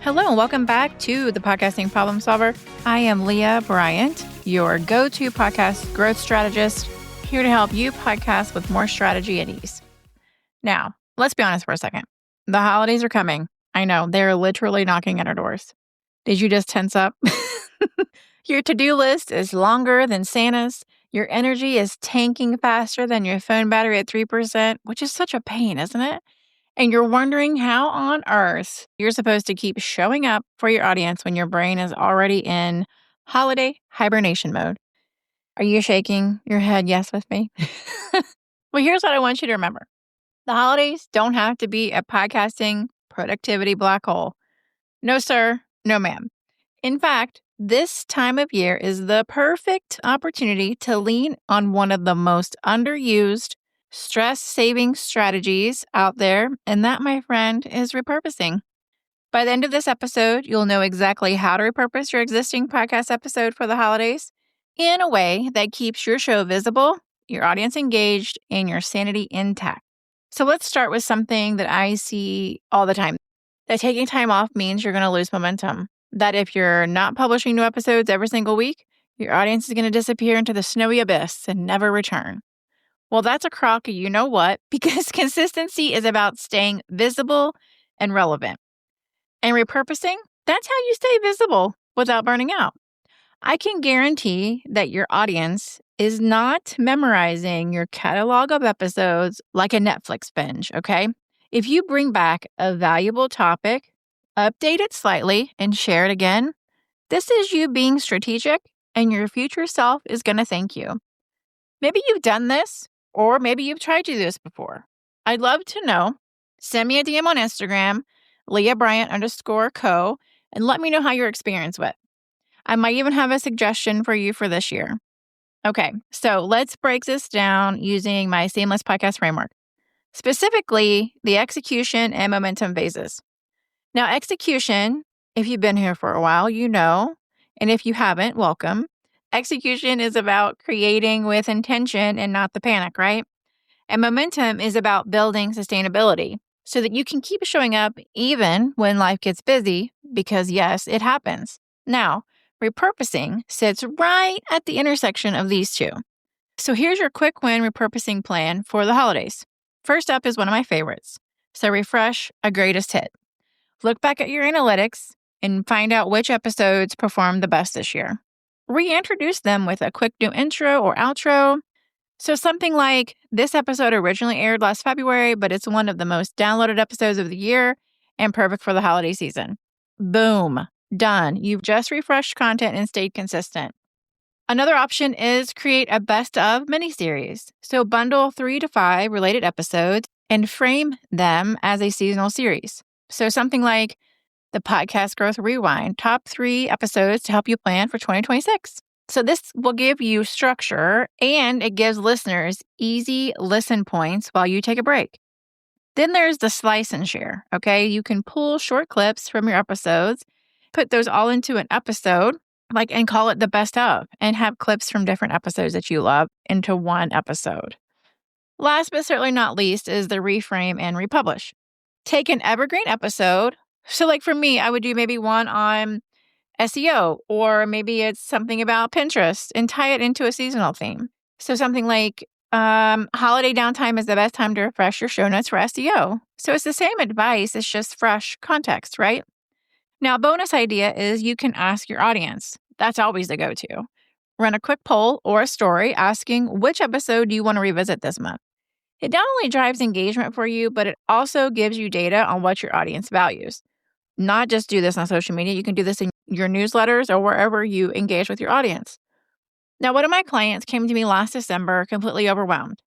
Hello, and welcome back to the Podcasting Problem Solver. I am Leah Bryant, your go-to podcast growth strategist, here to help you podcast with more strategy and ease. Now, let's be honest for a second. The holidays are coming. I know, they're literally knocking at our doors. Did you just tense up? Your to-do list is longer than Santa's. Your energy is tanking faster than your phone battery at 3%, which is such a pain, isn't it? And you're wondering how on earth you're supposed to keep showing up for your audience when your brain is already in holiday hibernation mode. Are you shaking your head yes with me? Well, here's what I want you to remember. The holidays don't have to be a podcasting productivity black hole. No, sir. No, ma'am. In fact, this time of year is the perfect opportunity to lean on one of the most underused stress-saving strategies out there, and that, my friend, is repurposing. By the end of this episode, you'll know exactly how to repurpose your existing podcast episode for the holidays in a way that keeps your show visible, your audience engaged, and your sanity intact. So let's start with something that I see all the time. That taking time off means you're going to lose momentum. That if you're not publishing new episodes every single week, your audience is going to disappear into the snowy abyss and never return. Well, that's a crock of you know what, because consistency is about staying visible and relevant. And repurposing, that's how you stay visible without burning out. I can guarantee that your audience is not memorizing your catalog of episodes like a Netflix binge, okay? If you bring back a valuable topic, update it slightly, and share it again, this is you being strategic, and your future self is going to thank you. Maybe you've done this, or maybe you've tried to do this before. I'd love to know. Send me a DM on Instagram, LeahBryant_co, and let me know how your experience went. I might even have a suggestion for you for this year. Okay, so let's break this down using my Seamless Podcast Framework, specifically the execution and momentum phases. Now, execution, if you've been here for a while, you know, and if you haven't, welcome. Execution is about creating with intention and not the panic, right? And momentum is about building sustainability so that you can keep showing up even when life gets busy, because yes, it happens. Now, repurposing sits right at the intersection of these two. So here's your quick win repurposing plan for the holidays. First up is one of my favorites. So refresh a greatest hit. Look back at your analytics and find out which episodes performed the best this year. Reintroduce them with a quick new intro or outro. So something like, this episode originally aired last February, but it's one of the most downloaded episodes of the year and perfect for the holiday season. Boom. Done. You've just refreshed content and stayed consistent. Another option is create a best of miniseries. So bundle 3 to 5 related episodes and frame them as a seasonal series. So something like the Podcast Growth Rewind, top 3 episodes to help you plan for 2026. So this will give you structure and it gives listeners easy listen points while you take a break. Then there's the slice and share, okay? You can pull short clips from your episodes, put those all into an episode, and call it the best of, and have clips from different episodes that you love into one episode. Last but certainly not least is the reframe and republish. Take an evergreen episode. So for me, I would do maybe one on SEO, or maybe it's something about Pinterest and tie it into a seasonal theme. So something like holiday downtime is the best time to refresh your show notes for SEO. So it's the same advice, it's just fresh context, right? Now, a bonus idea is you can ask your audience. That's always the go-to. Run a quick poll or a story asking which episode do you want to revisit this month. It not only drives engagement for you, but it also gives you data on what your audience values. Not just do this on social media, you can do this in your newsletters or wherever you engage with your audience. Now, one of my clients came to me last December completely overwhelmed.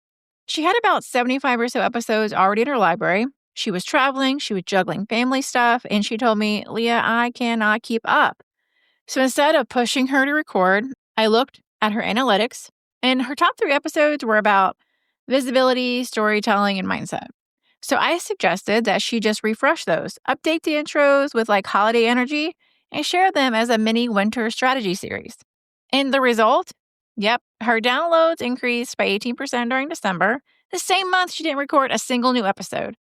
She had about 75 or so episodes already in her library. She was traveling, she was juggling family stuff, and she told me, Leah, I cannot keep up. So instead of pushing her to record, I looked at her analytics, and her top 3 episodes were about visibility, storytelling, and mindset. So I suggested that she just refresh those, update the intros with holiday energy, and share them as a mini winter strategy series. And the result? Yep, her downloads increased by 18% during December. The same month, she didn't record a single new episode.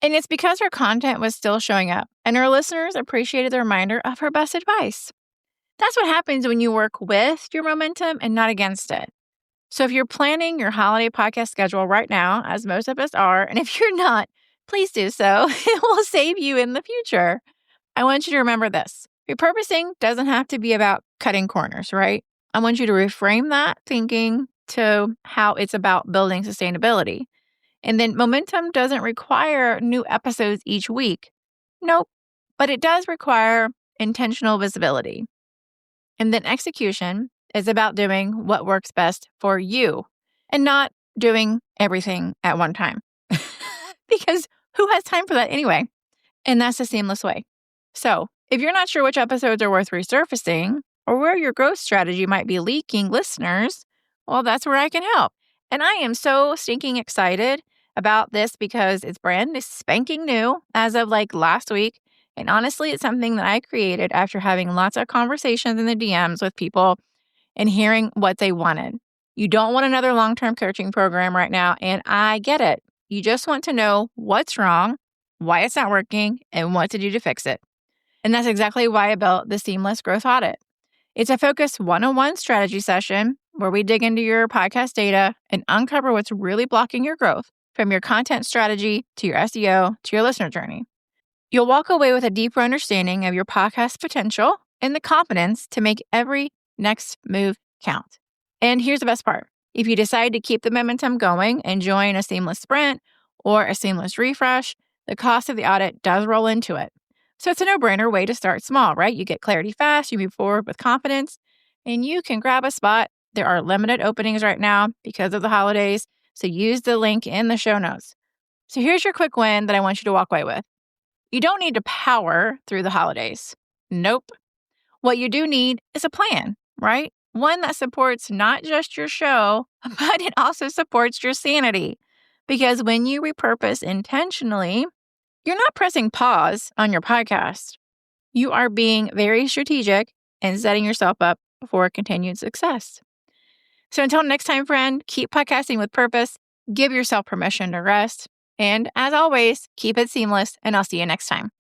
And it's because her content was still showing up. and her listeners appreciated the reminder of her best advice. That's what happens when you work with your momentum and not against it. So if you're planning your holiday podcast schedule right now, as most of us are, and if you're not, please do so. It will save you in the future. I want you to remember this. Repurposing doesn't have to be about cutting corners, right? I want you to reframe that thinking to how it's about building sustainability. And then momentum doesn't require new episodes each week. Nope. But it does require intentional visibility. And then execution is about doing what works best for you and not doing everything at one time. Because who has time for that anyway? And that's the seamless way. So if you're not sure which episodes are worth resurfacing or where your growth strategy might be leaking listeners, well, that's where I can help. And I am so stinking excited about this because it's brand spanking new as of like last week. And honestly, it's something that I created after having lots of conversations in the DMs with people and hearing what they wanted. You don't want another long-term coaching program right now, and I get it. You just want to know what's wrong, why it's not working, and what to do to fix it. And that's exactly why I built the Seamless Growth Audit. It's a focused one-on-one strategy session where we dig into your podcast data and uncover what's really blocking your growth, from your content strategy to your SEO to your listener journey. You'll walk away with a deeper understanding of your podcast potential and the confidence to make every next move count. And here's the best part. If you decide to keep the momentum going and join a seamless sprint or a seamless refresh, the cost of the audit does roll into it. So it's a no-brainer way to start small, right? You get clarity fast, you move forward with confidence, and you can grab a spot. There are limited openings right now because of the holidays, so use the link in the show notes. So here's your quick win that I want you to walk away with. You don't need to power through the holidays. Nope. What you do need is a plan, right? One that supports not just your show, but it also supports your sanity. Because when you repurpose intentionally, you're not pressing pause on your podcast. You are being very strategic and setting yourself up for continued success. So until next time, friend, keep podcasting with purpose, give yourself permission to rest, and as always, keep it seamless, and I'll see you next time.